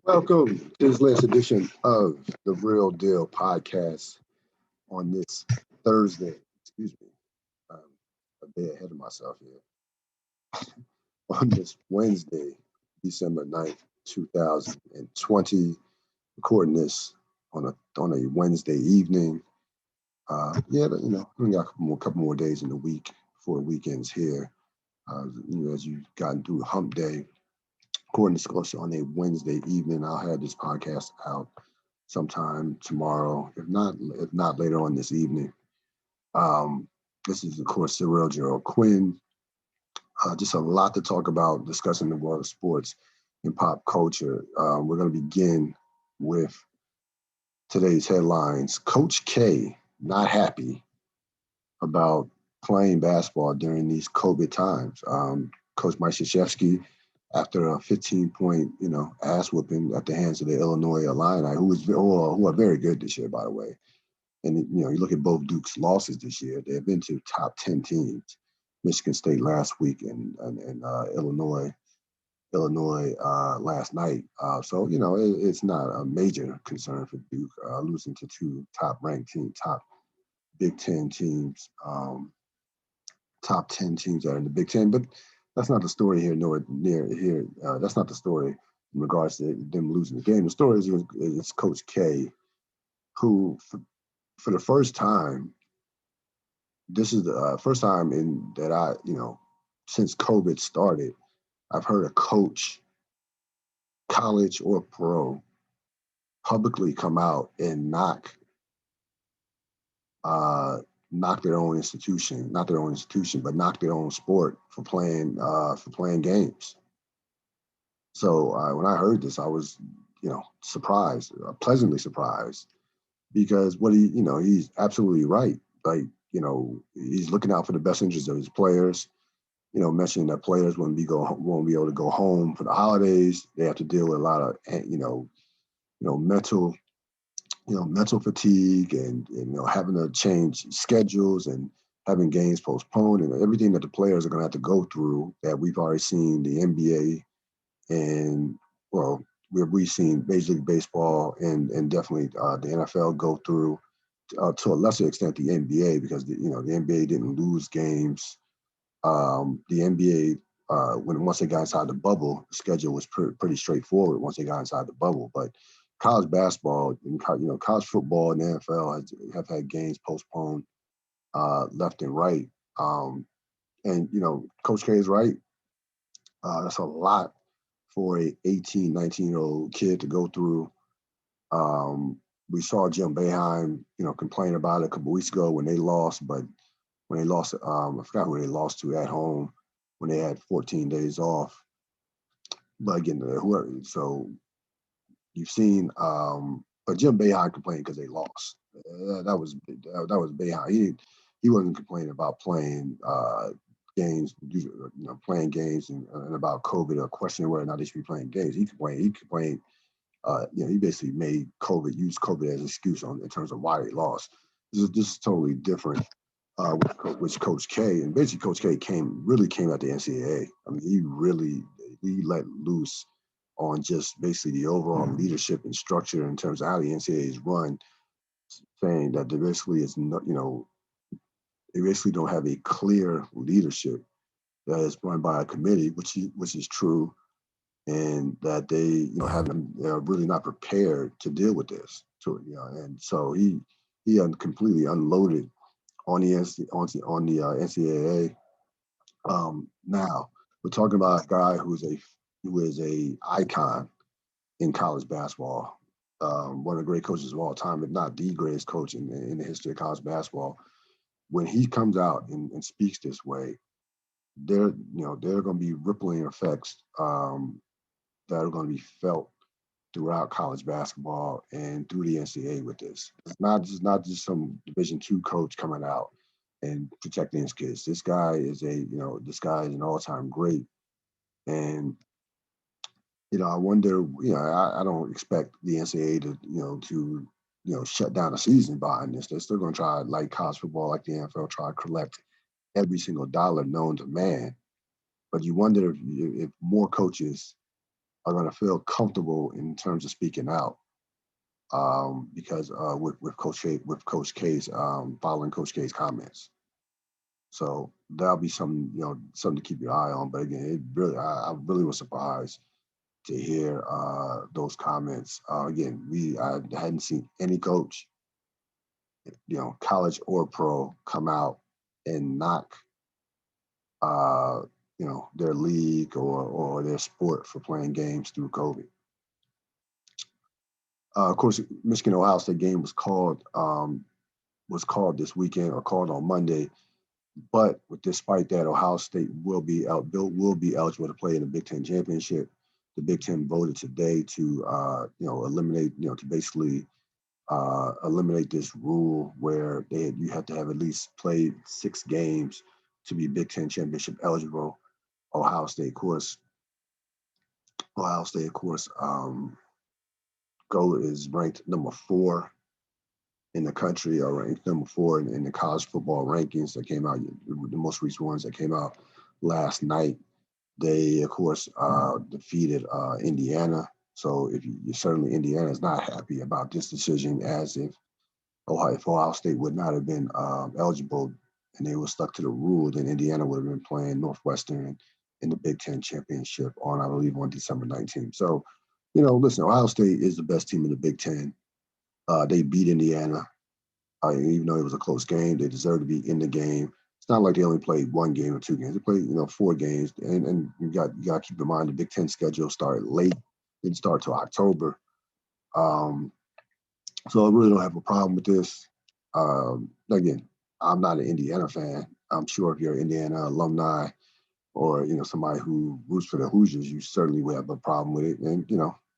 Welcome to this latest edition of the Real Deal podcast on this Thursday. Excuse me, I'm a day ahead of myself here. On this Wednesday, December 9th, 2020, recording this on a Wednesday evening. We got a couple more days in the week before the weekends here. As you've gotten through hump day, recording this on a Wednesday evening. I'll have this podcast out sometime tomorrow, if not later on this evening. This is, of course, Cyril, Gerald-Quinn. Just a lot to talk about, discussing the world of sports and pop culture. We're going to begin with today's headlines. Coach K not happy about playing basketball during these COVID times. Coach Mike Krzyzewski, after a 15-point, ass whooping at the hands of the Illinois Illini, who are very good this year, by the way. And you look at both Duke's losses this year; they have been to top 10 teams. Michigan State last week and Illinois last night. So it's not a major concern for Duke losing to two top-ranked teams, top Big Ten teams, top 10 teams that are in the Big Ten. But that's not the story here, nor near here. That's not the story in regards to them losing the game. The story is Coach K, who for the first time, this is the first time since COVID started, I've heard a coach, college or pro, publicly come out and knock their own institution, not their own institution, but knock their own sport for playing games. So when I heard this, I was, surprised, pleasantly surprised, because he's absolutely right. Like, he's looking out for the best interests of his players. Mentioning that players won't be able to go home for the holidays. They have to deal with a lot of, mental fatigue and having to change schedules and having games postponed and everything that the players are going to have to go through that we've already seen the NBA and, we've seen Major League Baseball and definitely the NFL go through, to a lesser extent the NBA, because the NBA didn't lose games. The NBA, once they got inside the bubble, the schedule was pretty straightforward once they got inside the bubble. But college basketball and college football and the NFL have had games postponed left and right. And Coach K is right. That's a lot for a 18, 19-year-old kid to go through. We saw Jim Boeheim, complain about it a couple weeks ago when they lost, but when they lost, I forgot who they lost to at home when they had 14 days off. But again, so you've seen, but Jim Boeheim complained because they lost. That was Boeheim. He wasn't complaining about playing games, playing games and about COVID or questioning whether or not they should be playing games. He complained. He basically used COVID as an excuse in terms of why they lost. This is totally different with Coach K, and basically Coach K came at the NCAA. I mean, he let loose on just basically the overall leadership and structure in terms of how the NCAA is run, saying that there basically is not, they basically don't have a clear leadership that is run by a committee, which is true, and that they they're really not prepared to deal with this. And so he completely unloaded on the NCAA. Now we're talking about a guy who is a icon in college basketball, one of the great coaches of all time, if not the greatest coach in the history of college basketball. When he comes out and speaks this way, there are going to be rippling effects that are going to be felt throughout college basketball and through the NCAA with this. It's not just some Division II coach coming out and protecting his kids. This guy is an all-time great. And, I wonder, I don't expect the NCAA to shut down a season behind this. They're still going to try, like college football, like the NFL, try to collect every single dollar known to man. But you wonder if more coaches are going to feel comfortable in terms of speaking out, because with Coach K's following Coach K's comments. So that'll be something, something to keep your eye on. But again, I really was surprised to hear those comments. Again, I hadn't seen any coach, college or pro, come out and knock their league or their sport for playing games through COVID. Of course, Michigan Ohio State game was called this weekend, or called on Monday. But despite that, Ohio State will be eligible to play in the Big Ten championship. The Big Ten voted today to eliminate, to basically eliminate this rule where you have to have at least played 6 games to be Big Ten championship eligible. Ohio State, of course, goal is ranked number 4 in the country, or ranked number 4 in the college football rankings that came out, the most recent ones that came out last night. They, of course, defeated Indiana. So certainly Indiana is not happy about this decision, as if Ohio State would not have been eligible and they were stuck to the rule, then Indiana would have been playing Northwestern in the Big Ten championship I believe, on December 19th. So, listen, Ohio State is the best team in the Big Ten. They beat Indiana. Even though it was a close game, they deserve to be in the game. It's not like they only played 1 game or 2 games. They played, 4 games. And you got to keep in mind the Big Ten schedule started late. Didn't start till October. So I really don't have a problem with this. Again, I'm not an Indiana fan. I'm sure if you're an Indiana alumni or, somebody who roots for the Hoosiers, you certainly would have a problem with it. And,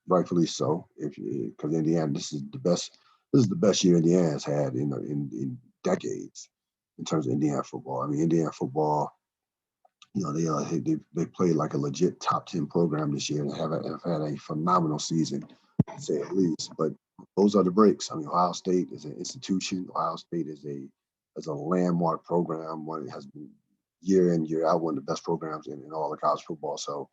rightfully so. Because Indiana, this is the best year Indiana's had in decades in terms of Indiana football. I mean, Indiana football, they played like a legit top 10 program this year and have had a phenomenal season, to say at least. But those are the breaks. I mean, Ohio State is an institution. Ohio State is a landmark program. One that has been year in, year out, one of the best programs in all of college football. So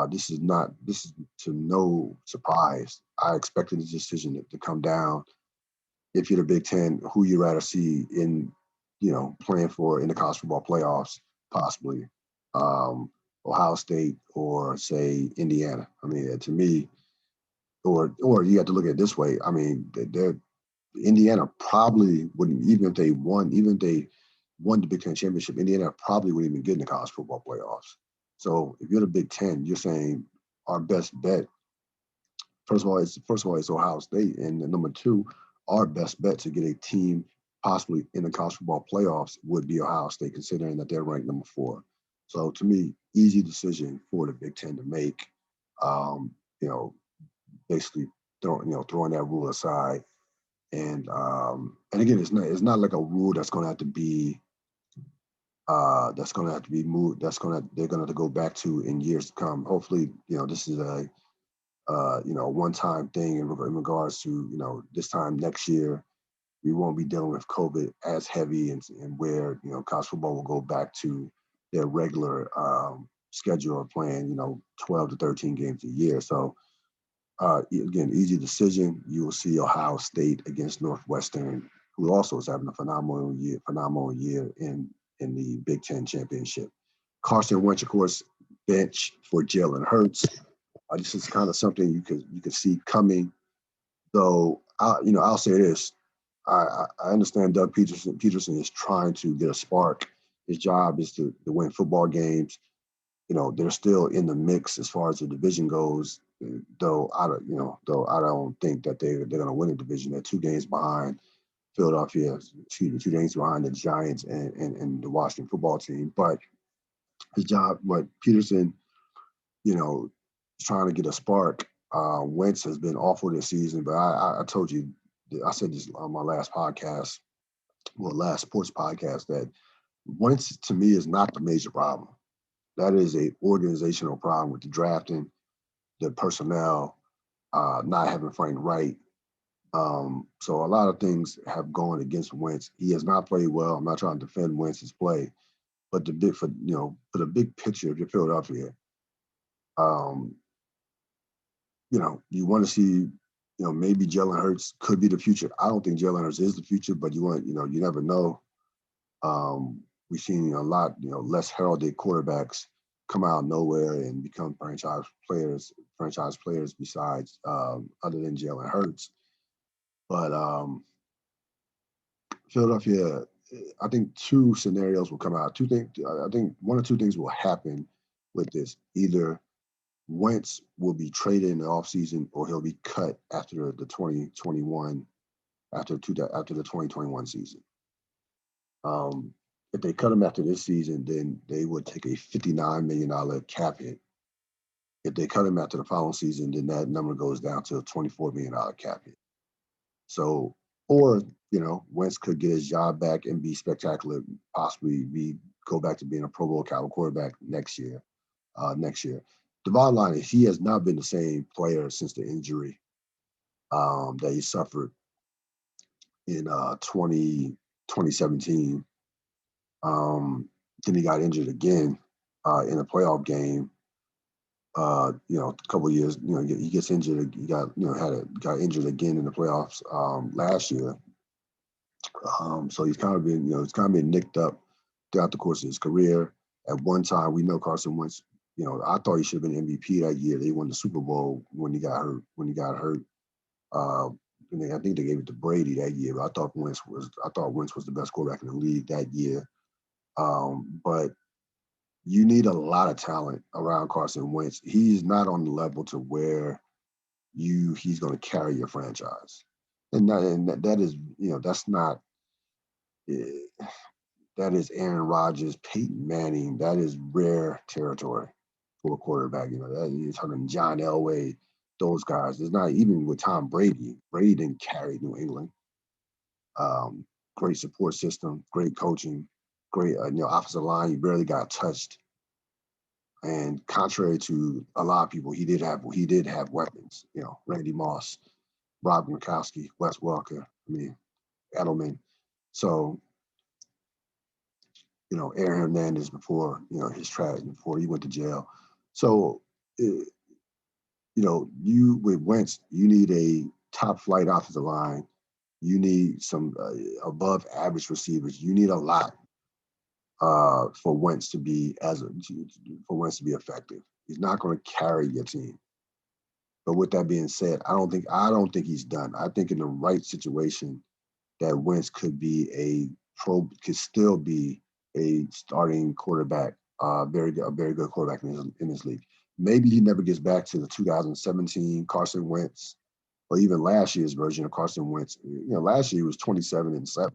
this is to no surprise. I expected this decision to come down. If you're the Big Ten, who you rather see in, playing in the college football playoffs, possibly Ohio State or say Indiana. I mean, to me, or you have to look at it this way. I mean, Indiana probably wouldn't, even if they won the Big Ten championship, Indiana probably wouldn't even get in the college football playoffs. So if you're the Big Ten, you're saying our best bet. First of all, it's Ohio State, and number 2, our best bet to get a team possibly in the college football playoffs would be Ohio State, considering that they're ranked number 4. So to me, easy decision for the Big Ten to make. Basically throwing that rule aside, and again, it's not like a rule that's going to have to be moved. They're going to have to go back to in years to come. Hopefully, this is a one-time thing in regards to, this time next year, we won't be dealing with COVID as heavy, and where, college football will go back to their regular schedule of playing, 12 to 13 games a year. So again, easy decision. You will see Ohio State against Northwestern, who also is having a phenomenal year in the Big Ten championship. Carson Wentz, of course, bench for Jalen Hurts. This is kind of something you could see coming. Though, I'll say this: I understand Doug Peterson is trying to get a spark. His job is to win football games. They're still in the mix as far as the division goes. Though I don't think that they're going to win the division. They're 2 games behind Philadelphia. 2 games behind the Giants and the Washington football team. But his job, Peterson, trying to get a spark. Wentz has been awful this season, but I told you, I said this on my last sports podcast, that Wentz to me is not the major problem. That is a organizational problem with the drafting, the personnel, not having Frank Wright. So a lot of things have gone against Wentz. He has not played well. I'm not trying to defend Wentz's play, but for the big picture of Philadelphia, you want to see, maybe Jalen Hurts could be the future. I don't think Jalen Hurts is the future, but you never know. We've seen a lot, less heralded quarterbacks come out of nowhere and become franchise players besides other than Jalen Hurts. But Philadelphia, I think two scenarios will come out. I think one or two things will happen with this. Either Wentz will be traded in the offseason or he'll be cut after the 2021 after the 2021 season. If they cut him after this season, then they would take a $59 million cap hit. If they cut him after the following season, then that number goes down to a $24 million cap hit. So, or, Wentz could get his job back and be spectacular, possibly go back to being a Pro Bowl caliber quarterback next year. The bottom line is he has not been the same player since the injury that he suffered in 2017. Then he got injured again in a playoff game. A couple of years, he gets injured. He got injured again in the playoffs last year. So he's kind of been nicked up throughout the course of his career. At one time, we know Carson Wentz. I thought he should have been MVP that year. They won the Super Bowl when he got hurt. I think they gave it to Brady that year. But I thought Wentz was the best quarterback in the league that year. But you need a lot of talent around Carson Wentz. He's not on the level to where he's going to carry your franchise, and that is that's not. That is Aaron Rodgers, Peyton Manning. That is rare territory for a quarterback. That you're talking John Elway, those guys. It's not even with Tom Brady. Brady didn't carry New England. Great support system, great coaching, great offensive line. You barely got touched. And contrary to a lot of people, he did have weapons. Randy Moss, Rob Gronkowski, Wes Welker. Edelman. So, Aaron Hernandez before his tragedy, before he went to jail. So, you with Wentz, you need a top flight offensive line. You need some above average receivers. You need a lot for Wentz to be effective. He's not going to carry your team. But with that being said, I don't think he's done. I think in the right situation, that Wentz could still be a starting quarterback, a very good quarterback in this league. Maybe he never gets back to the 2017 Carson Wentz, or even last year's version of Carson Wentz. Last year he was 27-7.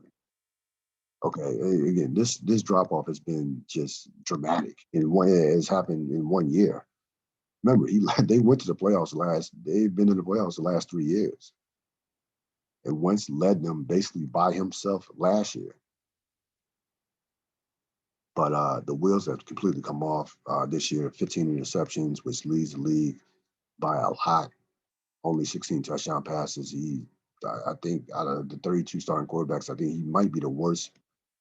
Okay, again, this drop off has been just dramatic. It's happened in 1 year. Remember, they went to the playoffs they've been in the playoffs the last 3 years. And Wentz led them basically by himself last year. But the wheels have completely come off this year. 15 interceptions, which leads the league by a lot. Only 16 touchdown passes. I think out of the 32 starting quarterbacks, I think he might be the worst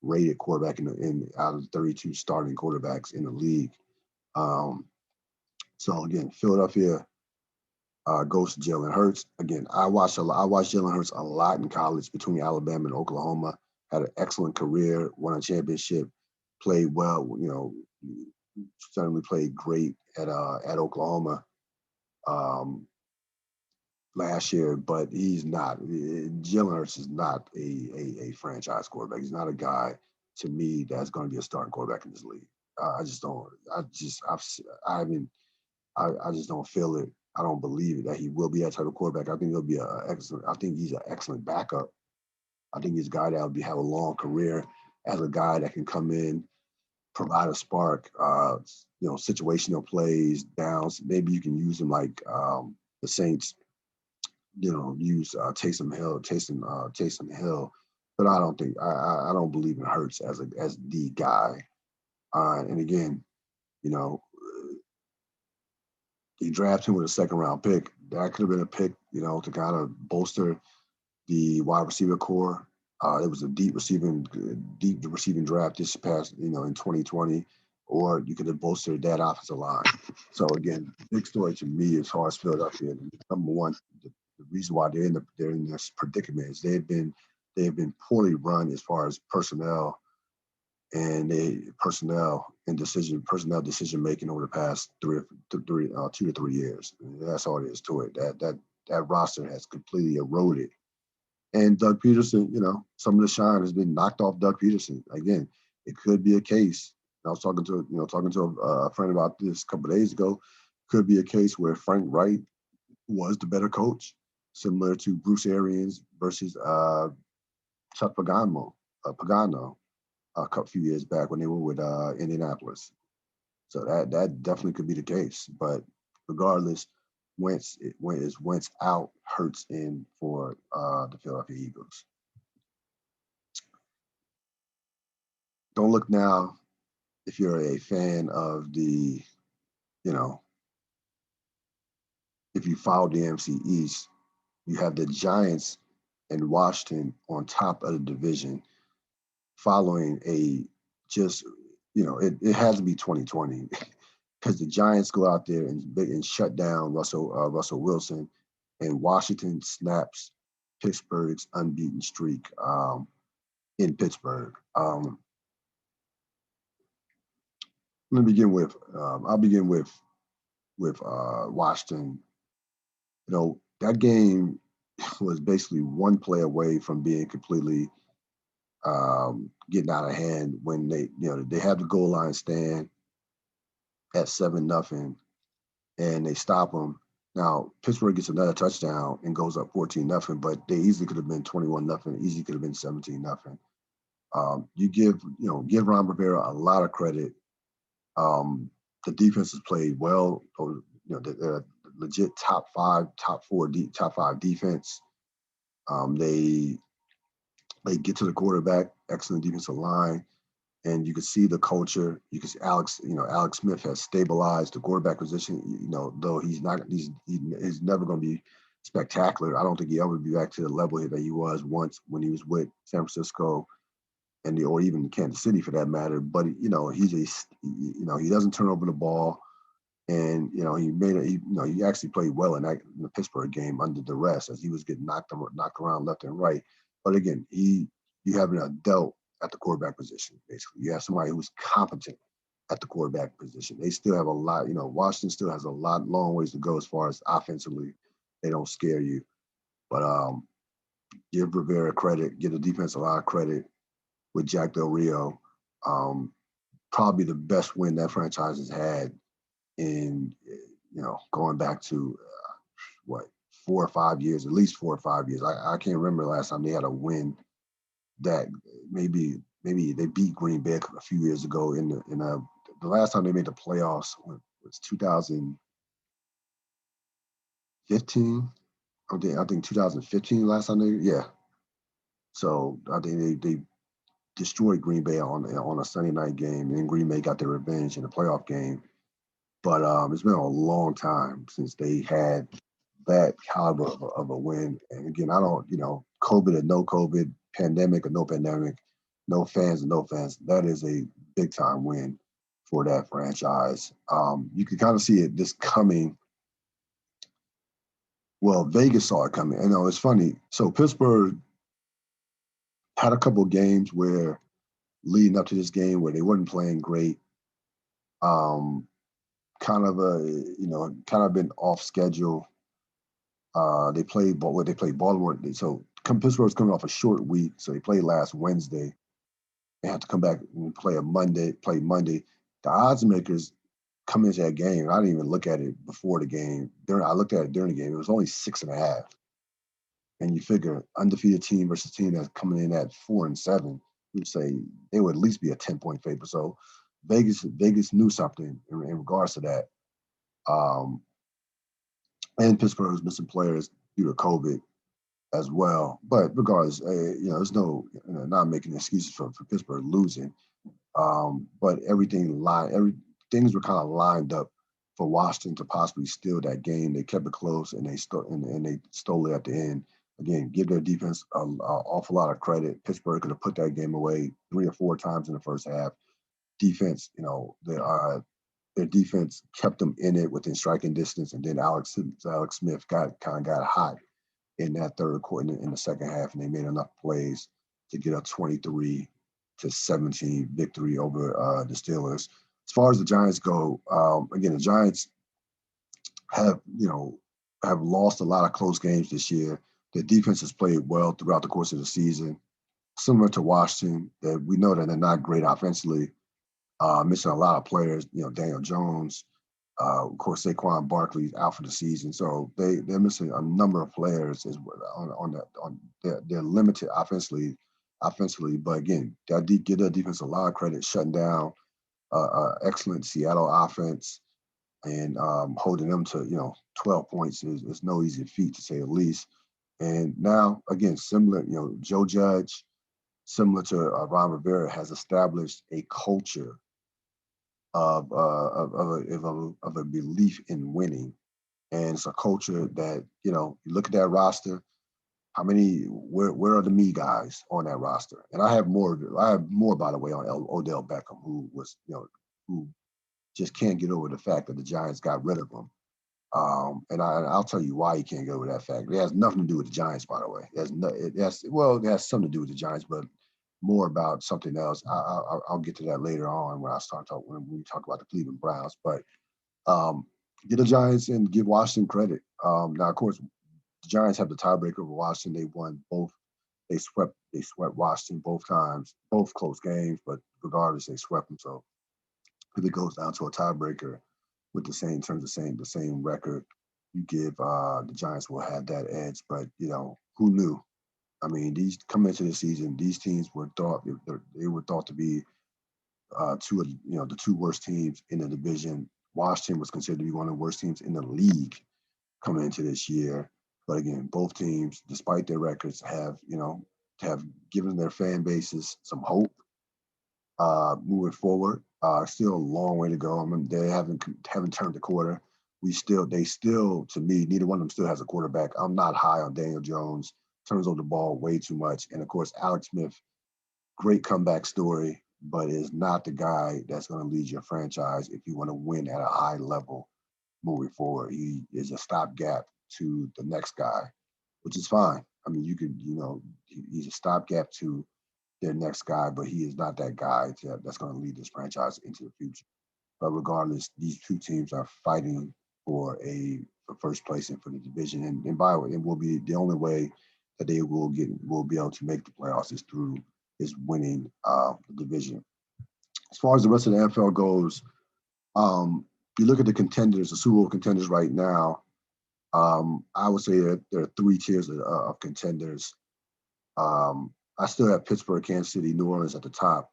rated quarterback out of the 32 starting quarterbacks in the league. So again, Philadelphia goes to Jalen Hurts. Again, I watched Jalen Hurts a lot in college between Alabama and Oklahoma. Had an excellent career, won a championship, played well. Certainly played great at Oklahoma last year. But he's not. Jalen Hurts is not a franchise quarterback. He's not a guy, to me, that's going to be a starting quarterback in this league. I just don't. I just don't feel it. I don't believe it that he will be that type of quarterback. I think he'll be I think he's an excellent backup. I think he's a guy that will have a long career as a guy that can come in, provide a spark, situational plays, downs. Maybe you can use him like the Saints, use Taysom Hill. But I don't think I don't believe in Hurts as the guy. And again, he drafted him with a second-round pick. That could have been a pick, to kind of bolster the wide receiver core. It was a deep receiving draft this past, in 2020. or you could have bolstered that offensive line. So again, big story to me as far as Philadelphia. Number one, the reason why they're in this predicament is they've been poorly run as far as personnel and personnel decision making over the past 2 to 3 years. That's all it is to it. That roster has completely eroded. And Doug Peterson, some of the shine has been knocked off Doug Peterson. Again, it could be a case. I was talking to a friend about this a couple of days ago. Could be a case where Frank Wright was the better coach, similar to Bruce Arians versus Chuck Pagano a few years back when they were with Indianapolis. So that definitely could be the case. But regardless, Wentz out, Hurts in for the Philadelphia Eagles. Don't look now if you're a fan of the, if you follow the NFC East, you have the Giants and Washington on top of the division following it has to be 2020 because the Giants go out there and shut down Russell Wilson, and Washington snaps Pittsburgh's unbeaten streak in Pittsburgh. I'll begin with Washington. That game was basically one play away from being completely getting out of hand when they have the goal line stand at 7-0, and they stop them. Now Pittsburgh gets another touchdown and goes up 14-0, but they easily could have been 21-0. Easily could have been 17-0. You give Ron Rivera a lot of credit. The defense has played well. They're legit top five defense. They get to the quarterback, excellent defensive line, and you can see the culture. You can see Alex Smith has stabilized the quarterback position. Though he's never going to be spectacular. I don't think he'll ever be back to the level that he was once when he was with San Francisco or even Kansas City for that matter. But he doesn't turn over the ball. And he actually played well in the Pittsburgh game under duress as he was getting knocked around left and right. But again, you have an adult at the quarterback position. Basically, you have somebody who's competent at the quarterback position. They still have a lot. Washington still has a long ways to go as far as offensively. They don't scare you, but give Rivera credit, give the defense a lot of credit with Jack Del Rio. Probably the best win that franchise has had in going back to 4 or 5 years, at least 4 or 5 years. I can't remember the last time they had a win that maybe they beat Green Bay a few years ago the last time they made the playoffs was 2015. I think 2015 last time So I think they destroyed Green Bay on a Sunday night game, and then Green Bay got their revenge in the playoff game. But it's been a long time since they had that caliber of a win. And again, I don't, COVID or no COVID, pandemic or no pandemic, no fans or no fans, that is a big time win for that franchise. You can kind of see this coming. Well, Vegas saw it coming. And it's funny. So Pittsburgh had a couple of games where leading up to this game where they weren't playing great. Kind of been off schedule. They played Baltimore. So Pittsburgh's coming off a short week, so they played last Wednesday. They had to come back and play Monday. The odds makers come into that game. I didn't even look at it before the game. I looked at it during the game. It was only 6.5. And you figure undefeated team versus team that's coming in at 4-7, you'd say they would at least be a 10-point favorite. So Vegas knew something in regards to that. And Pittsburgh was missing players due to COVID as well. But regardless, there's no not making excuses for Pittsburgh losing. But things were kind of lined up for Washington to possibly steal that game. They kept it close and they stole it at the end. Again, give their defense an awful lot of credit. Pittsburgh could have put that game away 3 or 4 times in the first half. defense, their defense kept them in it within striking distance, and then Alex Smith got hot in that third quarter in the second half, and they made enough plays to get a 23-17 victory over the Steelers. As far as the Giants go, again, the Giants have lost a lot of close games this year. Their defense has played well throughout the course of the season, similar to Washington. That we know that they're not great offensively, missing a lot of players. Daniel Jones, of course, Saquon Barkley's out for the season, so they're missing a number of players as well. They're limited offensively. But again, give their defense a lot of credit, shutting down excellent Seattle offense and holding them to 12 points is no easy feat, to say the least. And now again, similar, Joe Judge, similar to Ron Rivera, has established a culture of a belief in winning, and it's a culture that you look at that roster. Where are the me guys on that roster? And I have more, by the way, on Odell Beckham, who was who just can't get over the fact that the Giants got rid of him. And I'll tell you why he can't get over that fact. It has nothing to do with the Giants, by the way. It has something to do with the Giants, but more about something else. I'll get to that later on when we talk about the Cleveland Browns. But get the Giants and give Washington credit. Now, of course, the Giants have the tiebreaker over Washington. They won both. They swept Washington both times, both close games, but regardless, they swept them. So if it goes down to a tiebreaker with the same record, you give the Giants will have that edge. But who knew? I mean, coming into the season, these teams were thought to be the two worst teams in the division. Washington was considered to be one of the worst teams in the league coming into this year. But again, both teams, despite their records, have given their fan bases some hope moving forward. Still a long way to go. I mean, they haven't turned the corner. They still, to me, neither one of them still has a quarterback. I'm not high on Daniel Jones. Turns over the ball way too much. And of course, Alex Smith, great comeback story, but is not the guy that's going to lead your franchise if you want to win at a high level moving forward. He is a stopgap to the next guy, which is fine. I mean, he's a stopgap to their next guy, but he is not that guy that's going to lead this franchise into the future. But regardless, these two teams are fighting for first place and for the division. And by the way, it will be the only way that they will be able to make the playoffs is winning the division. As far as the rest of the NFL goes, you look at the contenders, the Super Bowl contenders right now. I would say that there are three tiers of contenders. I still have Pittsburgh, Kansas City, New Orleans at the top,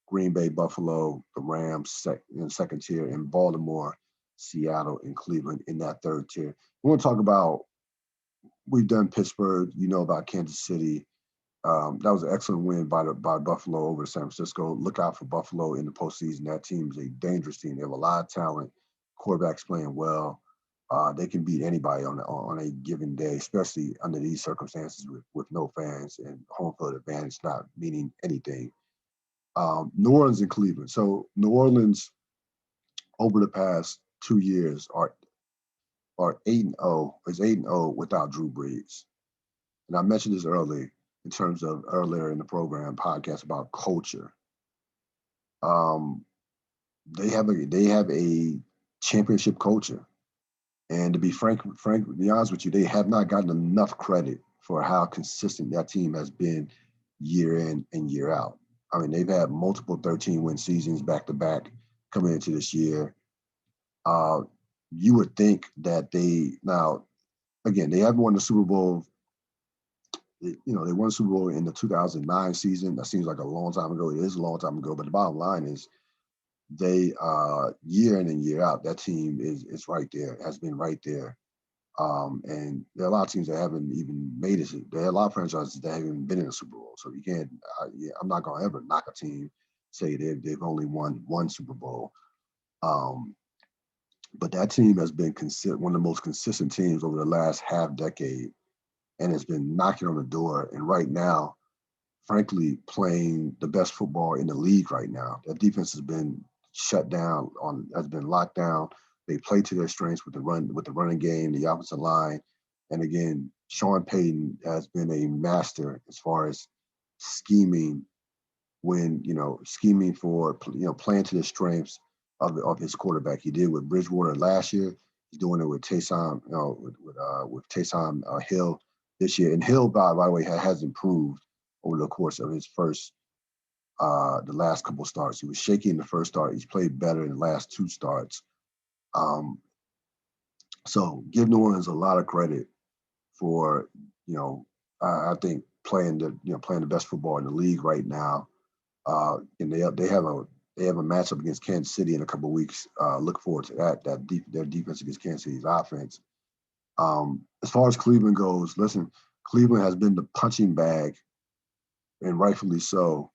Green Bay, Buffalo, the Rams in the second tier, and Baltimore, Seattle, and Cleveland in that third tier. We want to talk about, we've done Pittsburgh, about Kansas City. That was an excellent win by Buffalo over San Francisco. Look out for Buffalo in the postseason. That team is a dangerous team. They have a lot of talent, quarterbacks playing well. They can beat anybody on a given day, especially under these circumstances with no fans and home field advantage not meaning anything. New Orleans and Cleveland. So New Orleans, over the past 2 years, are 8-0. Is 8-0 without Drew Brees. And I mentioned this earlier in the program podcast about culture. They have a championship culture. And to be to be honest with you, they have not gotten enough credit for how consistent that team has been year in and year out. I mean, they've had multiple 13-win seasons back to back coming into this year. You would think that they haven't won the Super Bowl. They won the Super Bowl in the 2009 season. That seems like a long time ago. It is a long time ago, but the bottom line is they year in and year out, that team is right there, has been right there. And there are a lot of teams that haven't even made it. There are a lot of franchises that haven't even been in a Super Bowl. So you can't, I'm not going to ever knock a team, say they've only won one Super Bowl. But that team has been one of the most consistent teams over the last half decade and has been knocking on the door. And right now, frankly, playing the best football in the league right now. That defense has been shut down, has been locked down. They play to their strengths with the running game, the offensive line. And again, Sean Payton has been a master as far as scheming scheming for, playing to the strengths of his quarterback. He did with Bridgewater last year. He's doing it with Taysom, with Taysom Hill this year. And Hill, by the way, has improved over the course of his the last couple of starts. He was shaky in the first start. He's played better in the last two starts. So give New Orleans a lot of credit for, I think playing the best football in the league right now. And they have a matchup against Kansas City in a couple of weeks. Look forward to that. Their defense against Kansas City's offense. As far as Cleveland goes, listen, Cleveland has been the punching bag, and rightfully so,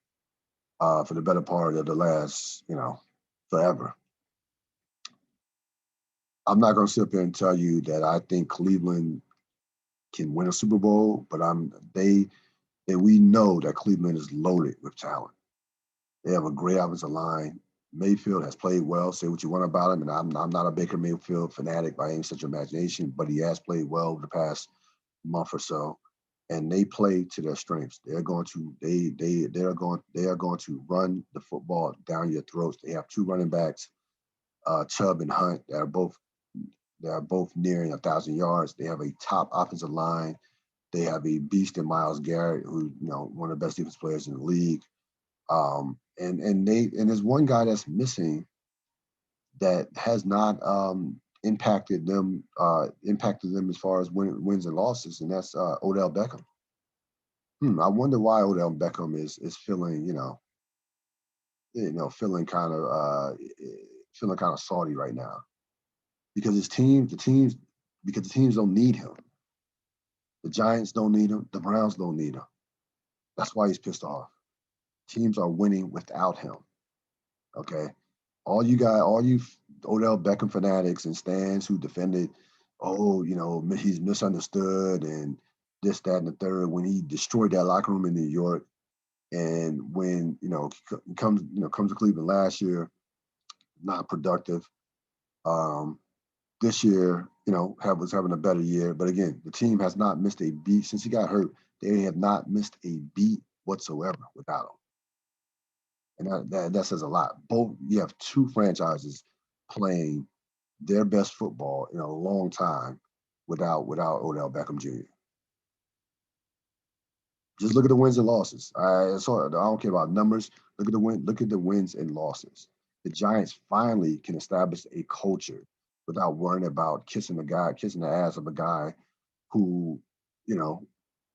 for the better part of the last, forever. I'm not going to sit up here and tell you that I think Cleveland can win a Super Bowl, but we know that Cleveland is loaded with talent. They have a great offensive line. Mayfield has played well. Say what you want about him, and I'm not a Baker Mayfield fanatic by any such imagination, but he has played well over the past month or so. And they play to their strengths. They are going to run the football down your throats. They have two running backs, Chubb and Hunt, that are both nearing 1,000 yards. They have a top offensive line. They have a beast in Myles Garrett, who one of the best defense players in the league. And there's one guy that's missing that has not impacted them as far as wins and losses, and that's Odell Beckham. I wonder why Odell Beckham is feeling feeling kind of salty right now, because the teams don't need him. The Giants don't need him. The Browns don't need him. That's why he's pissed off. Teams are winning without him. Okay. All you Odell Beckham fanatics and stands who defended, he's misunderstood and this, that, and the third, when he destroyed that locker room in New York. And when, comes to Cleveland last year, not productive. This year, was having a better year. But again, the team has not missed a beat since he got hurt. They have not missed a beat whatsoever without him. And that says a lot. You have two franchises playing their best football in a long time without Odell Beckham Jr. Just look at the wins and losses. I don't care about numbers. Look at the wins and losses. The Giants finally can establish a culture without worrying about kissing the ass of a guy who,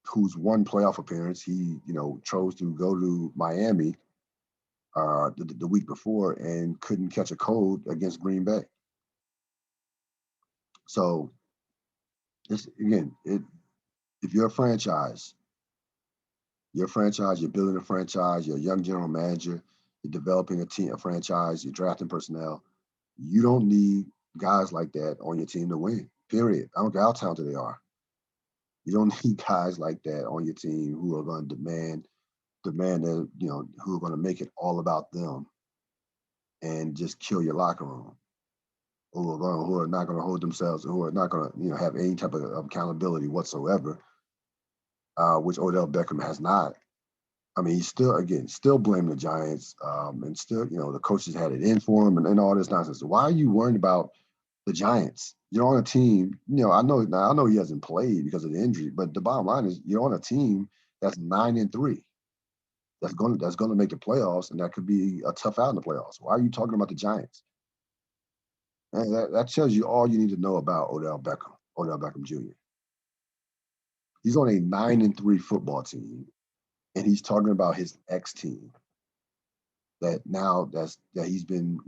whose one playoff appearance he, chose to go to Miami the week before and couldn't catch a cold against Green Bay. So, if you're a franchise, you're building a franchise, you're a young general manager, you're developing a franchise, you're drafting personnel, you don't need guys like that on your team to win, period. I don't care how talented they are. You don't need guys like that on your team who are going to demand that, who are going to make it all about them and just kill your locker room, who are not going to hold themselves, who are not going to, have any type of accountability whatsoever, which Odell Beckham has not. I mean, he's still blaming the Giants, and still, the coaches had it in for him and all this nonsense. Why are you worried about the Giants? You're on a team, I know he hasn't played because of the injury, but the bottom line is you're on a team that's 9-3. That's going to make the playoffs, and that could be a tough out in the playoffs. Why are you talking about the Giants? And that tells you all you need to know about Odell Beckham Jr. He's on a 9-3 football team, and he's talking about his ex team that he's been,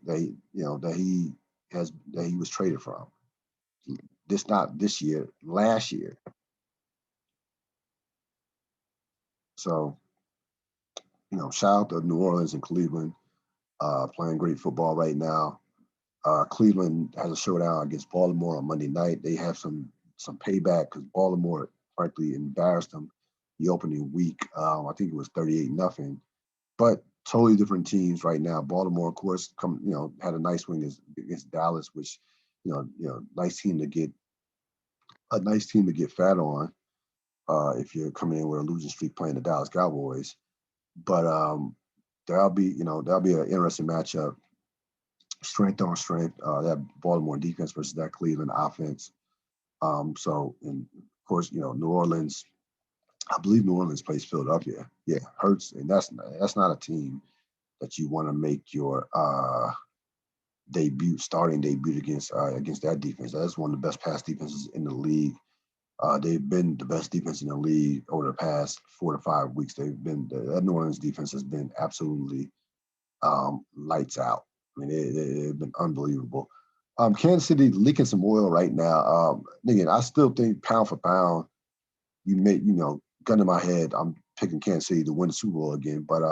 that he was traded from. Not this year, last year. So, shout out to New Orleans and Cleveland, playing great football right now. Cleveland has a showdown against Baltimore on Monday night. They have some payback because Baltimore, frankly, embarrassed them the opening week. I think it was 38-0. But totally different teams right now. Baltimore, of course, had a nice win against Dallas, which nice team to get fat on if you're coming in with a losing streak playing the Dallas Cowboys. But that'll be an interesting matchup, strength on strength. That Baltimore defense versus that Cleveland offense. So, and of course, New Orleans. I believe New Orleans plays Philadelphia. Yeah, Hurts, and that's not a team that you want to make your starting debut against that defense. That's one of the best pass defenses in the league. They've been the best defense in the league over the past 4 to 5 weeks. That New Orleans defense has been absolutely lights out. I mean, they've been unbelievable. Kansas City leaking some oil right now. Again, I still think pound for pound, gun to my head, I'm picking Kansas City to win the Super Bowl again, but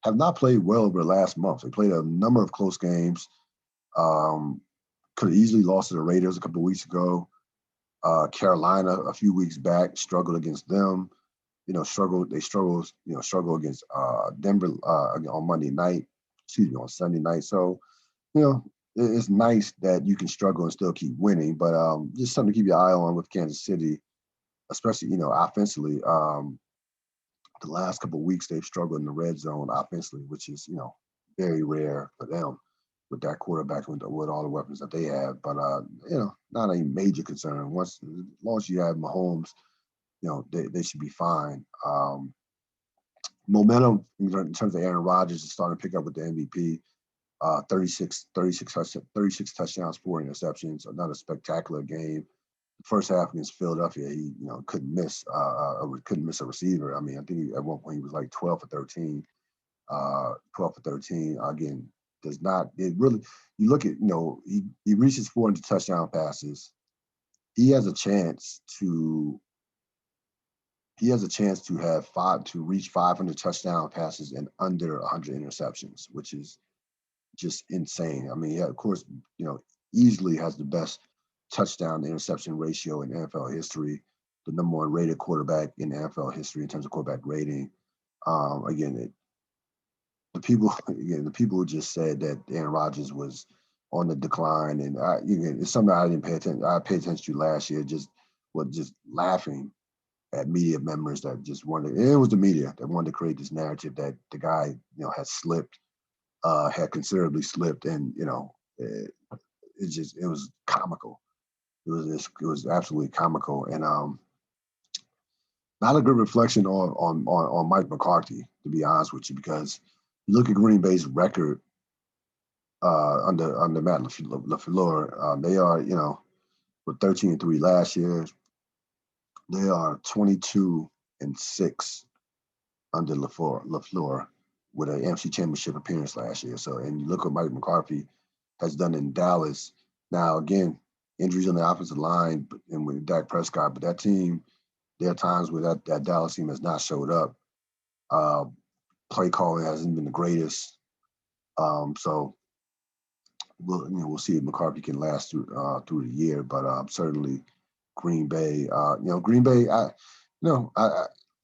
have not played well over the last month. They played a number of close games. Could have easily lost to the Raiders a couple of weeks ago. Carolina a few weeks back struggled against them. Struggle against Denver on Monday night. On Sunday night. So, it's nice that you can struggle and still keep winning, but just something to keep your eye on with Kansas City, especially offensively. The last couple of weeks they've struggled in the red zone offensively, which is very rare for them with that quarterback with all the weapons that they have. But not a major concern. As long as you have Mahomes, they should be fine. Momentum in terms of Aaron Rodgers is starting to pick up with the MVP. 36 touchdowns, 4 interceptions. Another spectacular game. First half against Philadelphia, he couldn't miss a receiver. I mean, I think at one point he was like 12 for 13. 12 for 13. Again, does not it really? You look at he reaches 400 touchdown passes. He has a chance to reach 500 touchdown passes and under 100 interceptions, which is just insane. I mean, yeah, of course, easily has the best touchdown to interception ratio in NFL history, the number 1 rated quarterback in NFL history in terms of quarterback rating. The people just said that Aaron Rodgers was on the decline, and it's something I didn't pay attention. I paid attention to last year, just laughing at media members that just wanted. And it was the media that wanted to create this narrative that the guy, had slipped, had considerably slipped, and it was comical. It was absolutely comical, and not a good reflection on Mike McCarthy, to be honest with you, because you look at Green Bay's record under Matt LaFleur, they are with 13-3 last year. They are 22-6 under LaFleur with an NFC Championship appearance last year. So, and you look what Mike McCarthy has done in Dallas. Now, again, injuries on the offensive line and with Dak Prescott, but that team, there are times where that Dallas team has not showed up. Play calling hasn't been the greatest. So we'll see if McCarthy can last through the year, but certainly Green Bay. Green Bay.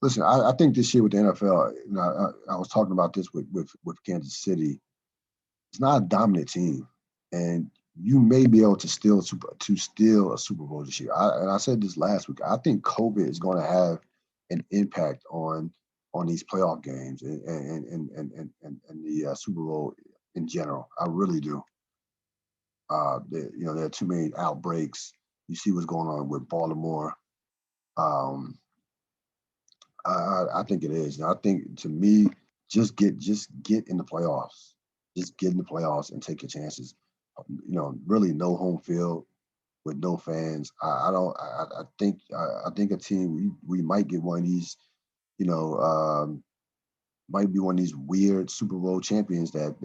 Listen. I think this year with the NFL, I was talking about this with Kansas City. It's not a dominant team, and you may be able to steal a Super Bowl this year. I said this last week. I think COVID is going to have an impact on these playoff games and the Super Bowl in general. I really do. There are too many outbreaks. You see what's going on with Baltimore. I think it is. And I think, to me, just get in the playoffs. Just get in the playoffs and take your chances. Really no home field with no fans. I think a team we might get one of these. Might be one of these weird Super Bowl champions that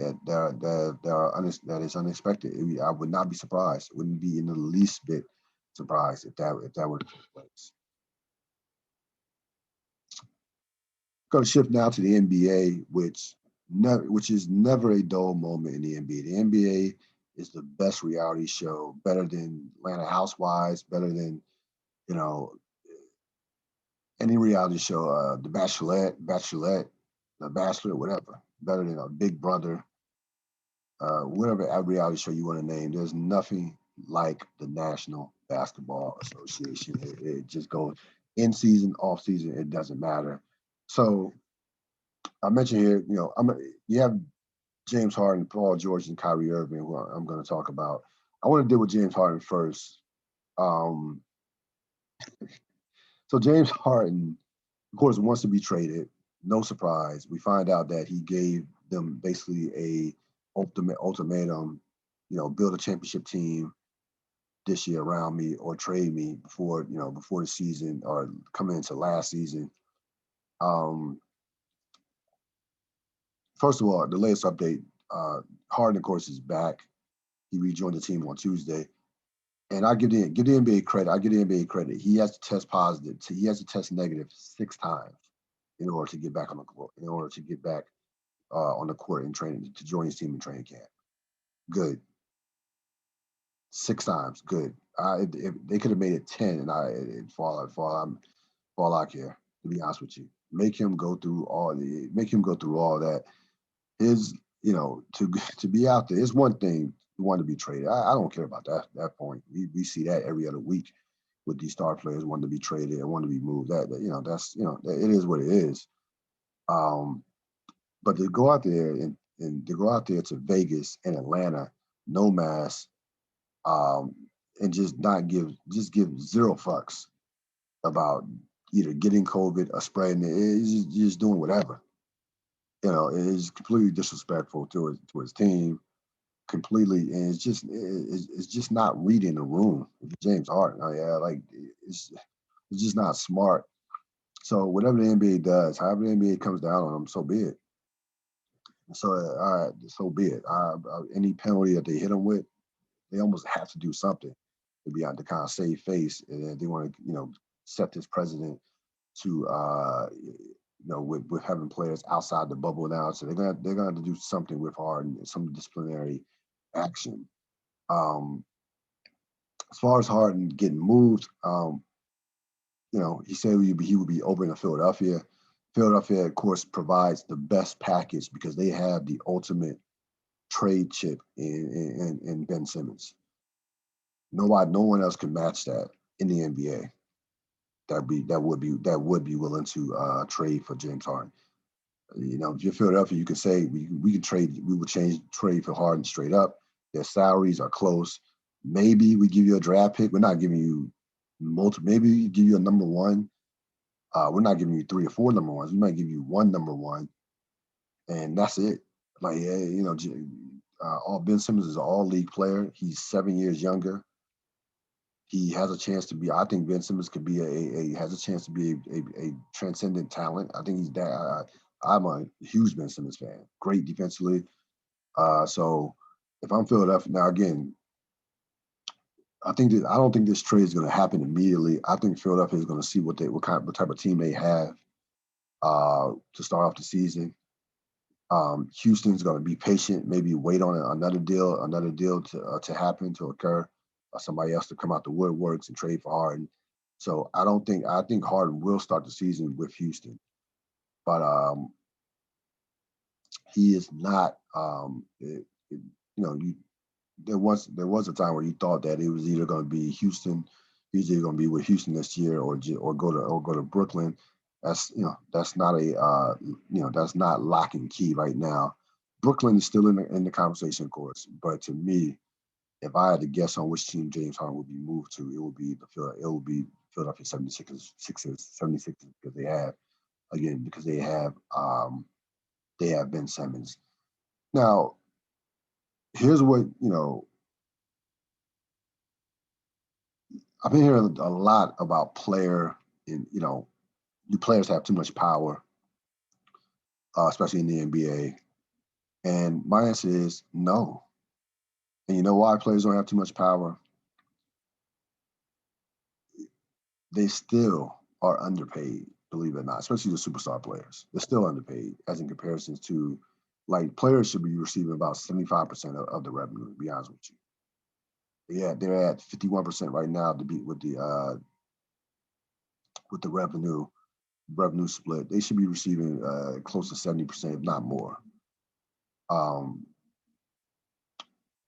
is unexpected. I would not be surprised. Wouldn't be in the least bit surprised if that were to take place. Going to shift now to the NBA, which is never a dull moment in the NBA. The NBA is the best reality show, better than Atlanta Housewives, better than any reality show, The Bachelorette, The Bachelor, whatever, better than a Big Brother, whatever reality show you want to name. There's nothing like the National Basketball Association. It just goes in season, off season. It doesn't matter. So I mentioned here, you have James Harden, Paul George, and Kyrie Irving, who I'm going to talk about. I want to deal with James Harden first. Um, so James Harden, of course, wants to be traded. No surprise. We find out that he gave them basically a ultimatum, build a championship team this year around me or trade me before the season or coming into last season. First of all, the latest update, Harden, of course, is back. He rejoined the team on Tuesday. And I give the NBA credit. I give the NBA credit. He has to test positive. He has to test negative 6 times in order to get back on the court, in order to get back on the court and training, to join his team in training camp. Good. 6 times. Good. If they could have made it 10, and it'd fall out here. To be honest with you, make him go through all that. His, to be out there. It's one thing you want to be traded. I don't care about that point. We see that every other week with these star players wanting to be traded and want to be moved. That's it is what it is. But to go out there and to go out there to Vegas and Atlanta, no mask, and just give 0 fucks about either getting COVID or spreading it. It's just doing whatever. It's completely disrespectful to his team. Completely, and it's just not reading the room. James Harden, it's just not smart. So whatever the NBA does, however the NBA comes down on them, so be it. So all right, so be it. Any penalty that they hit them with, they almost have to do something to be out to kind of save face, and they want to set this precedent to with having players outside the bubble now. So they're gonna have to do something with Harden, some disciplinary action. As far as Harden getting moved, he said he would be open to Philadelphia. Philadelphia, of course, provides the best package because they have the ultimate trade chip in Ben Simmons. No one else can match that in the NBA. That would be willing to trade for James Harden. If you're Philadelphia, you could say we could trade. We would trade for Harden straight up. Their salaries are close. Maybe we give you a draft pick. We're not giving you multiple. Maybe we give you a number one. We're not giving you 3 or 4 number ones. We might give you 1 number one, and that's it. Like, all Ben Simmons is an all-league player. He's 7 years younger. He has a chance to be. I think Ben Simmons could be has a chance to be a transcendent talent. I think he's that. I'm a huge Ben Simmons fan. Great defensively. So if I'm Philadelphia now, again, I don't think this trade is going to happen immediately. I think Philadelphia is going to see what type of team they have to start off the season. Houston's going to be patient, maybe wait on another deal to happen, to occur, somebody else to come out the woodworks and trade for Harden. So I think Harden will start the season with Houston, but he is not. There was a time where you thought that it was either going to be Houston, he's either going to be with Houston this year or go to Brooklyn. That's not that's not lock and key right now. Brooklyn is still in the conversation, of course, but to me, if I had to guess on which team James Harden would be moved to, it would be Philadelphia 76ers because they have Ben Simmons. Now, here's what I've been hearing a lot about do players have too much power, especially in the NBA? And my answer is no. And you know why players don't have too much power? They still are underpaid, believe it or not, especially the superstar players. They're still underpaid as in comparisons to, like, players should be receiving about 75% of the revenue, to be honest with you. Yeah, they're at 51% right now to be with the revenue revenue split, they should be receiving close to 70%, if not more. Um,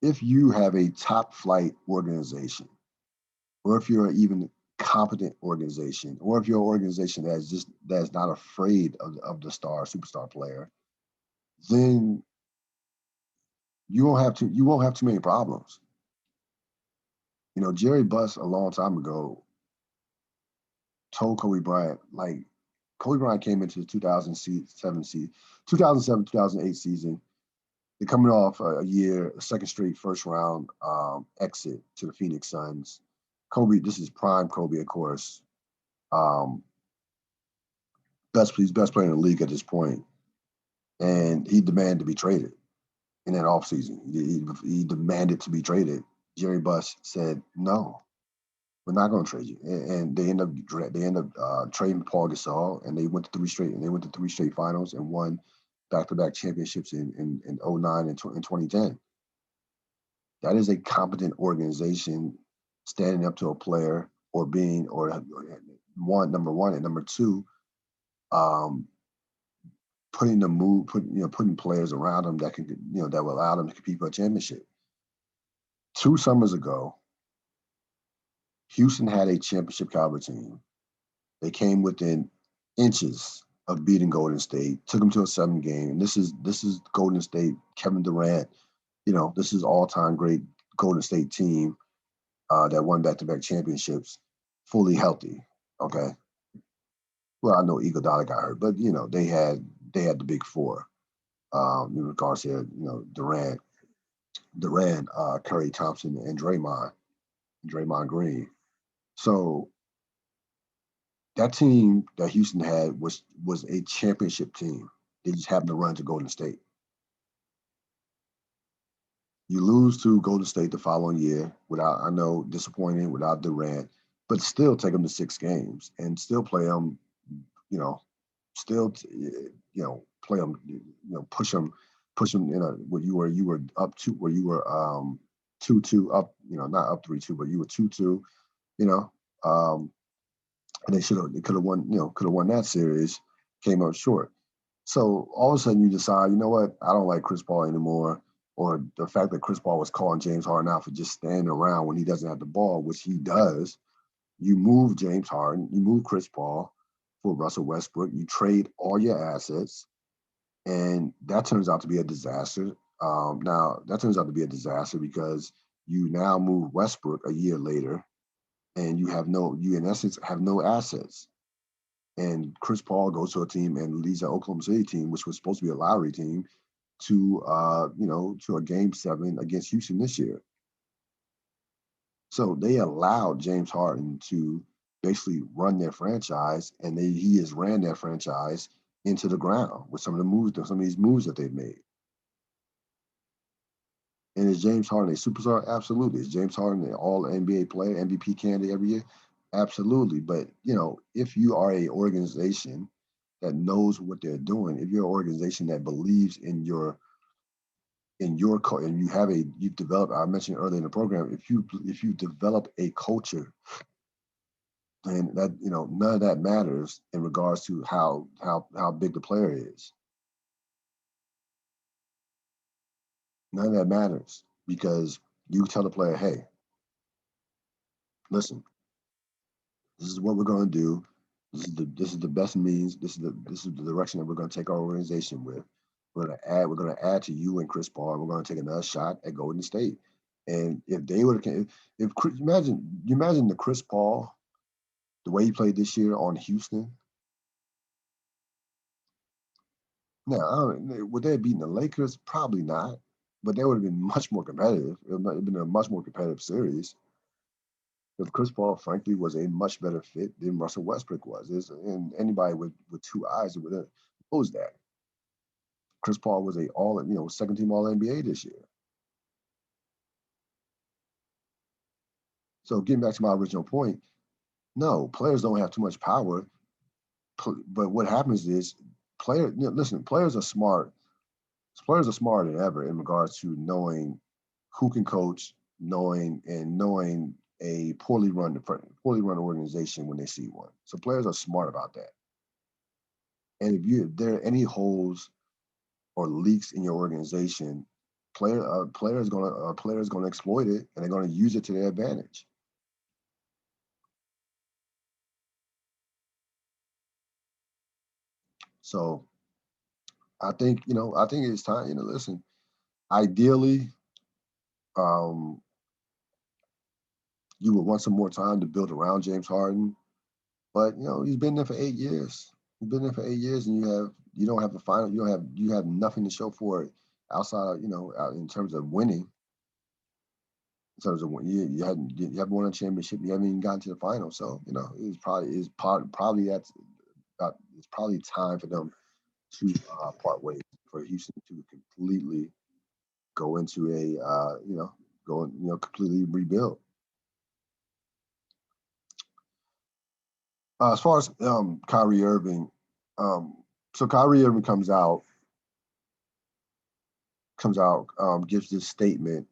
if you have a top flight organization, or if you're even competent organization, or if you're an organization that's not afraid of the superstar player, then you won't have too many problems. You know, Jerry Buss a long time ago told Kobe Bryant, like Kobe Bryant came into the 2007 2008 season. They're coming off a second straight first round exit to the Phoenix Suns. Kobe, this is prime Kobe, of course. Um, he's best player in the league at this point, and he demanded to be traded in that offseason. He demanded to be traded. Jerry Buss said, "No, we're not going to trade you." And they end up trading Paul Gasol, and they went to three straight finals and won back-to-back championships in 09 and 2010. That is a competent organization standing up to a player or being or number one, and number two, um, putting players around them that can that will allow them to compete for a championship. 2 summers ago, Houston had a championship caliber team. They came within inches of beating Golden State, took them to a 7 game. And this is Golden State, Kevin Durant. This is all-time great Golden State team that won back-to-back championships, fully healthy. Okay. Well, I know Iguodala got hurt, but they had the big four in regards to Durant, Curry, Thompson, and Draymond Green. So that team that Houston had was a championship team. They just happened to run to Golden State. You lose to Golden State the following year I know, disappointing without Durant, but still take them to 6 games and still play them, you know, play them, push them in where you were up to, where you were 2-2 up, not up 3-2, but you were 2-2, you know, um, and they could have won, could have won that series, came up short. So all of a sudden you decide, you know what, I don't like Chris Paul anymore, or the fact that Chris Paul was calling James Harden out for just standing around when he doesn't have the ball, which he does. You move James Harden, you move Chris Paul for Russell Westbrook, you trade all your assets, and that turns out to be a disaster. Now that turns out to be a disaster because you now move Westbrook a year later, and you in essence have no assets. And Chris Paul goes to a team and leads an Oklahoma City team, which was supposed to be a lottery team, to a game 7 against Houston this year. So they allowed James Harden to basically run their franchise, and he has ran their franchise into the ground with some of these moves that they've made. And is James Harden a superstar? Absolutely. Is James Harden an all NBA player, MVP candidate every year? Absolutely. But if you are a organization that knows what they're doing, if you're an organization that believes in your and you've developed, I mentioned earlier in the program, if you develop a culture, then that none of that matters in regards to how big the player is. None of that matters because you tell the player, hey, listen, this is what we're going to do. This is the best means. This is the direction that we're going to take our organization with. We're going to add to you and Chris Paul. We're going to take another shot at Golden State. And if they would have, if imagine the Chris Paul, the way he played this year on Houston. Now, would they have beaten the Lakers? Probably not, but they would have been much more competitive. It would have been a much more competitive series. Because Chris Paul, frankly, was a much better fit than Russell Westbrook was. And anybody with 2 eyes would have knows that. Chris Paul was second team All NBA this year. So getting back to my original point, no, players don't have too much power. But what happens is players are smart. Players are smarter than ever in regards to knowing who can coach, knowing a poorly run organization when they see one. So players are smart about that. And if there are any holes or leaks in your organization, players gonna exploit it, and they're gonna use it to their advantage. So I think it's time. Listen, ideally, um, you would want some more time to build around James Harden, but he's been there for 8 years. He's been there for 8 years, and you don't have a final. You have nothing to show for it outside. In terms of winning. In terms of when you haven't won a championship, you haven't even gotten to the final. So it's probably time for them to part ways, for Houston to completely go into completely rebuild. As far as Kyrie Irving, um, so Kyrie Irving gives this statement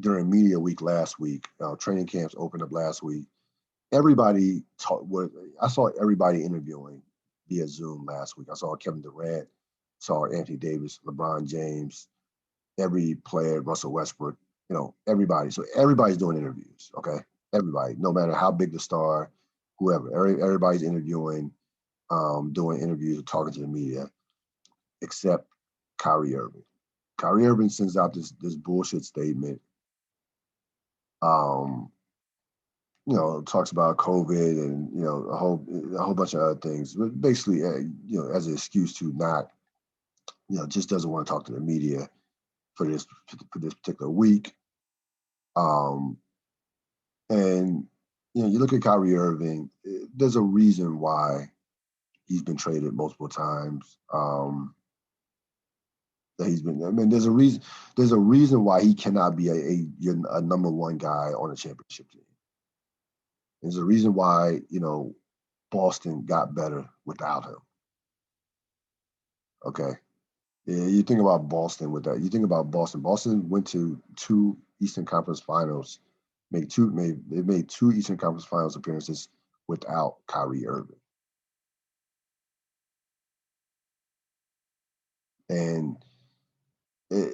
during media week last week. Training camps opened up last week. I saw everybody interviewing via Zoom last week. I saw Kevin Durant, saw Anthony Davis, LeBron James, every player, Russell Westbrook, everybody. So everybody's doing interviews, okay? Everybody, no matter how big the star, whoever, everybody's interviewing, doing interviews, talking to the media, except Kyrie Irving. Kyrie Irving sends out this bullshit statement. Um, talks about COVID and a whole bunch of other things, but basically, as an excuse to not, just doesn't want to talk to the media for this particular week. And you look at Kyrie Irving. There's a reason why he's been traded multiple times. That he's been. I mean, there's a reason. There's a reason why he cannot be a number one guy on a championship team. There's a reason why Boston got better without him. Okay. Yeah, you think about Boston with that. You think about Boston. Boston went to two Eastern Conference Finals. They made two Eastern Conference Finals appearances without Kyrie Irving. And I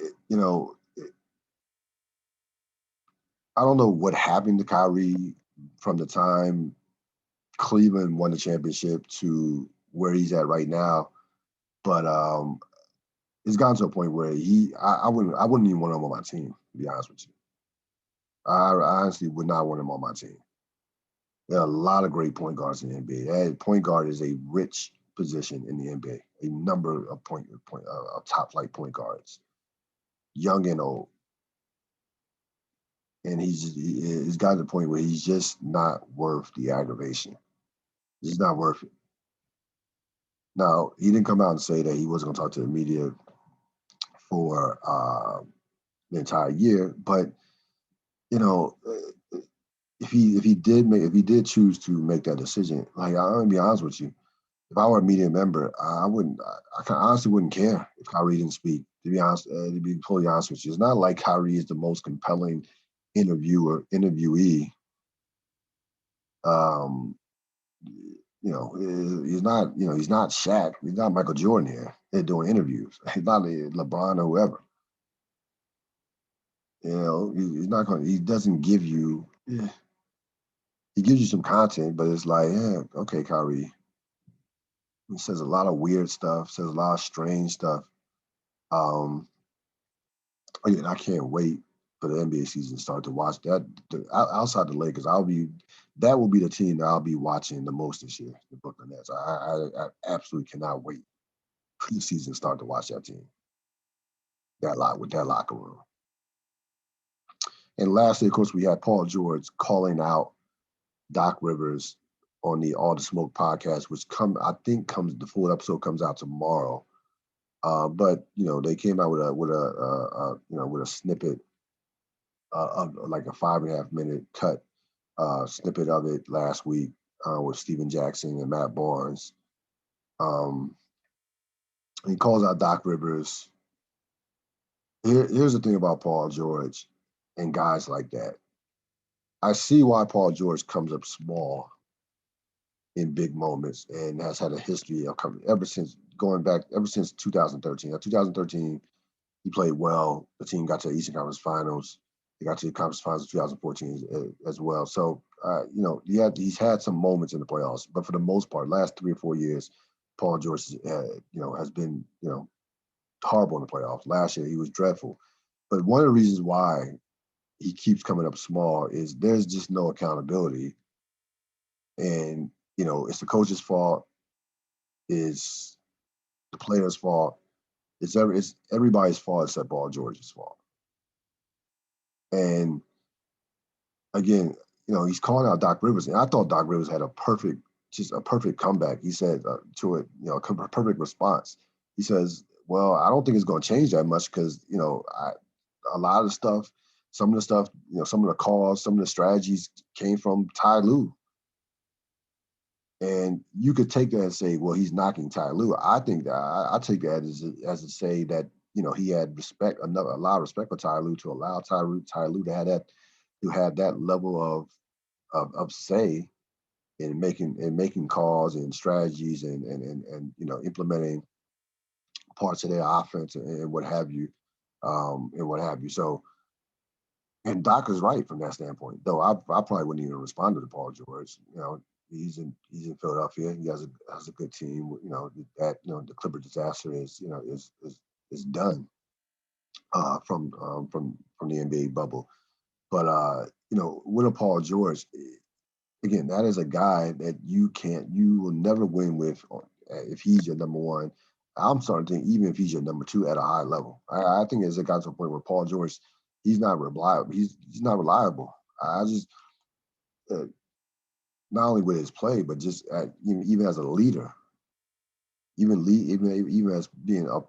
don't know what happened to Kyrie from the time Cleveland won the championship to where he's at right now, but it's gotten to a point where I wouldn't even want him on my team, to be honest with you. I honestly would not want him on my team. There are a lot of great point guards in the NBA. Point guard is a rich position in the NBA. A number of top flight point guards, young and old, and he's gotten to the point where he's just not worth the aggravation. He's not worth it. Now, he didn't come out and say that he wasn't going to talk to the media for the entire year, but if he did choose to make that decision, like, I'm gonna be honest with you, if I were a media member, I honestly wouldn't care if Kyrie didn't speak. To be honest, to be totally honest with you, it's not like Kyrie is the most compelling interviewee. Um, he's not Shaq. He's not Michael Jordan here. They're doing interviews. He's not LeBron or whoever. He's not going. He doesn't give you. Yeah, he gives you some content, but it's like, yeah, okay, Kyrie. He says a lot of weird stuff. Says a lot of strange stuff. Um, Again, I can't wait for the NBA season to start to watch that. Outside the Lakers, that will be the team that I'll be watching the most this year, the Brooklyn Nets. I absolutely cannot wait for the season to start to watch that team, with that locker room. And lastly, of course, we had Paul George calling out Doc Rivers on the All the Smoke podcast, which the full episode comes out tomorrow. But they came out with a snippet of like a 5.5 minute cut snippet of it last week with Steven Jackson and Matt Barnes. He calls out Doc Rivers. Here's the thing about Paul George and guys like that. I see why Paul George comes up small in big moments and has had a history of coming ever since 2013. Now, 2013, he played well. The team got to the Eastern Conference Finals. They got to the conference finals in 2014 as well. So, he's had some moments in the playoffs, but for the most part, last 3 or 4 years, Paul George, has been, horrible in the playoffs. Last year, he was dreadful. But one of the reasons why he keeps coming up small is there's just no accountability. And, it's the coach's fault, it's the player's fault, it's everybody's fault except Paul George's fault. And again, he's calling out Doc Rivers, and I thought Doc Rivers had a perfect comeback. He said to it, a perfect response. He says, "Well, I don't think it's going to change that much because a lot of the stuff, some of the stuff, some of the calls, some of the strategies came from Ty Lue." And you could take that and say, "Well, he's knocking Ty Lue." I think that I take that as to say that he had a lot of respect for Ty Lue to allow Ty Lue to have that level of say in making calls and strategies and implementing parts of their offense and what have you, So, and Doc is right from that standpoint. Though I probably wouldn't even respond to Paul George. He's in Philadelphia. He has a good team. The Clipper disaster is done from the NBA bubble. But with a Paul George, again, that is a guy that you will never win with if he's your number one. I'm starting to think even if he's your number two at a high level. I think as it got to a point where Paul George, he's not reliable. He's not reliable. I just not only with his play, but just even as a leader, even as being a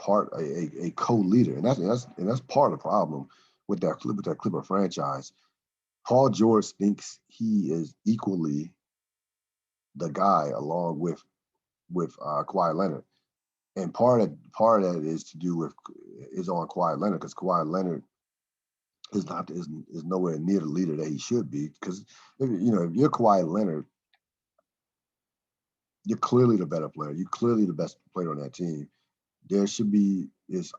co-leader, and that's part of the problem with that Clipper franchise. Paul George thinks he is equally the guy along with Kawhi Leonard, and part of that is to do with is on Kawhi Leonard because Kawhi Leonard is nowhere near the leader that he should be. Because if you're Kawhi Leonard, you're clearly the better player. You're clearly the best player on that team. There should be this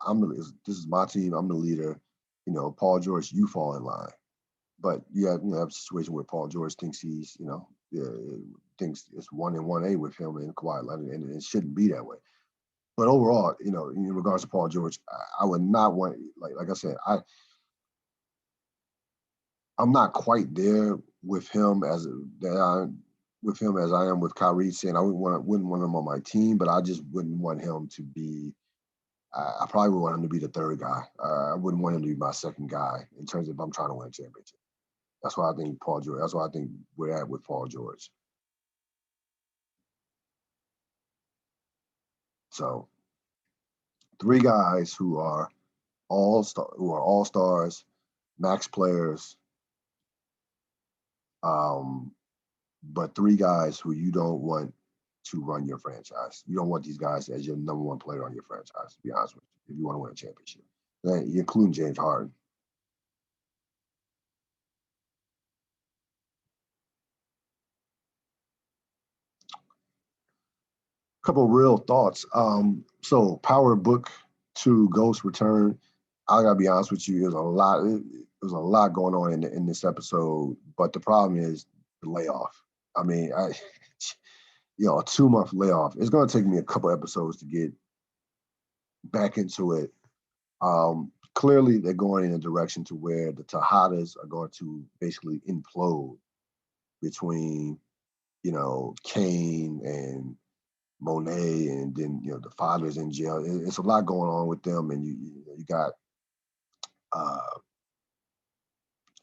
is my team. I'm the leader. Paul George, you fall in line. But you have a situation where Paul George thinks thinks it's 1 and 1A with him and Kawhi Leonard, and it shouldn't be that way. But overall, in regards to Paul George, I would not want, like I said, I'm not quite there with him as I am with Kyrie, saying I wouldn't want him on my team, but I just wouldn't want him to be. I probably would want him to be the third guy. I wouldn't want him to be my second guy in terms of if I'm trying to win a championship. That's why I think Paul George. That's why I think we're at with Paul George. So, 3 guys who are all stars, max players, but 3 guys who you don't want to run your franchise. You don't want these guys as your number 1 player on your franchise, to be honest with you, if you want to win a championship. Including James Harden. Couple of real thoughts. So Power Book 2 Ghost Return. I gotta be honest with you, there's a lot. There's a lot going on in this episode, but the problem is the layoff. I mean, a 2-month layoff. It's gonna take me a couple episodes to get back into it. Clearly, they're going in a direction to where the Tejadas are going to basically implode between, Kane and Monet, and then the father's in jail. It's a lot going on with them, and you got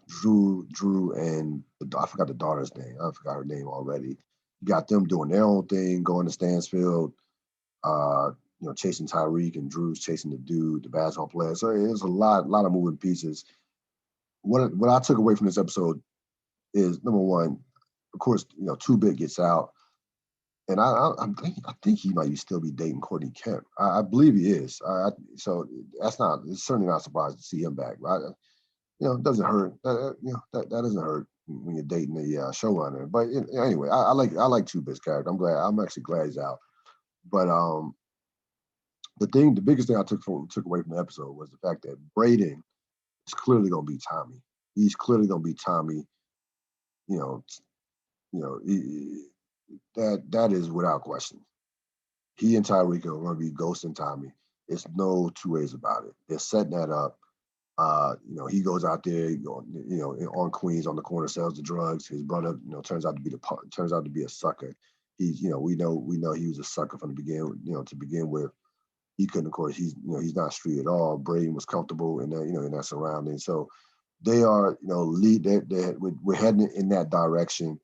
Drew, and I forgot the daughter's name. I forgot her name already. You got them doing their own thing, going to Stansfield, chasing Tyreek, and Drew's chasing the basketball player. So it's a lot of moving pieces. What I took away from this episode is, number one, of course, 2-Bit gets out. And I think he might still be dating Courtney Kemp. I believe he is. So it's certainly not surprised to see him back. Right? It doesn't hurt. That doesn't hurt. when you're dating the showrunner. But anyway, I like Two Bit's character. I'm actually glad he's out. But the biggest thing I took away from the episode was the fact that Braden is clearly going to be Tommy. He's clearly going to be Tommy. You know, that is without question. He and Tyreek are going to be Ghost and Tommy. There's no two ways about it. They're setting that up. He goes out there, on Queens on the corner, sells the drugs. His brother, turns out to be a sucker. He's, we know he was a sucker from the beginning. To begin with, he couldn't. Of course, he's not street at all. Braden was comfortable in that, in that surrounding. So they are, we're heading in that direction.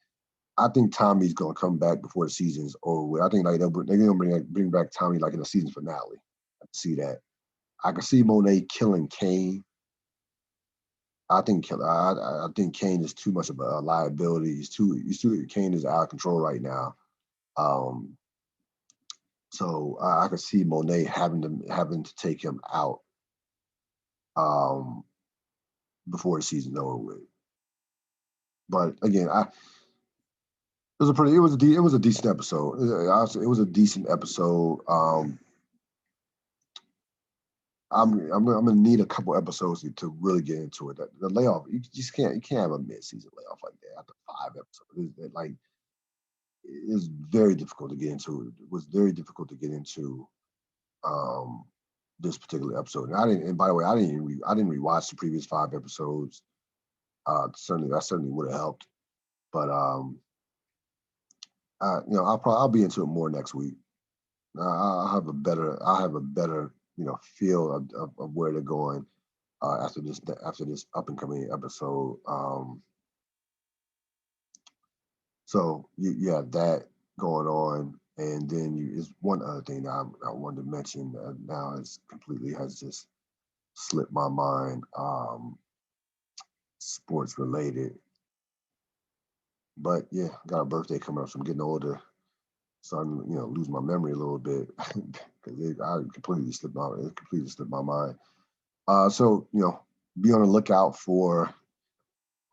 I think Tommy's gonna come back before the season's over with. I think they're gonna bring back Tommy like in the season finale. I can see that. I can see Monet killing Kane. I think Kane is too much of a liability. Kane is out of control right now. So I could see Monet having to take him out before the season's over with. But again, it was a decent episode. It was a decent episode. I'm gonna need a couple episodes to really get into it. The layoff, you can't have a mid-season layoff like that after 5 episodes. It's very difficult to get into. It was very difficult to get into this particular episode. And by the way, I didn't rewatch the previous 5 episodes. Certainly would have helped. But I'll be into it more next week. I'll have a better feel of where they're going after this up and coming episode. So that going on, and then is one other thing that I wanted to mention. Now has just slipped my mind. Sports related, but yeah, got a birthday coming up, so I'm getting older. Starting to lose my memory a little bit because it completely slipped my mind. So be on the lookout for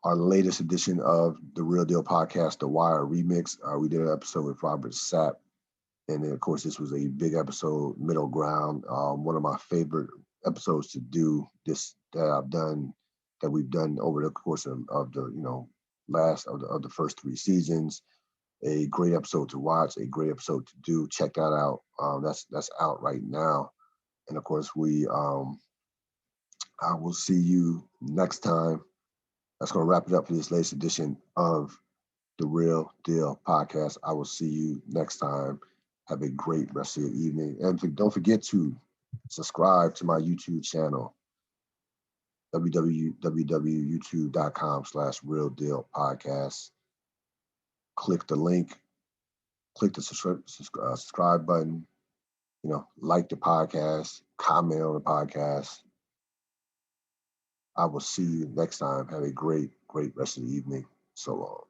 our latest edition of the Real Deal podcast, The Wire Remix. We did an episode with Robert Sapp, and then of course this was a big episode, Middle Ground. One of my favorite episodes to do that we've done over the course of the last of the first 3 seasons. A great episode to watch, a great episode to do. Check that out. That's out right now. And of course, I will see you next time. That's going to wrap it up for this latest edition of the Real Deal podcast. I will see you next time. Have a great rest of your evening. And don't forget to subscribe to my YouTube channel, www.youtube.com/Real Deal Podcast. Click the link. Click the subscribe button, like the podcast, comment on the podcast. I will see you next time. Have a great, great rest of the evening. So long.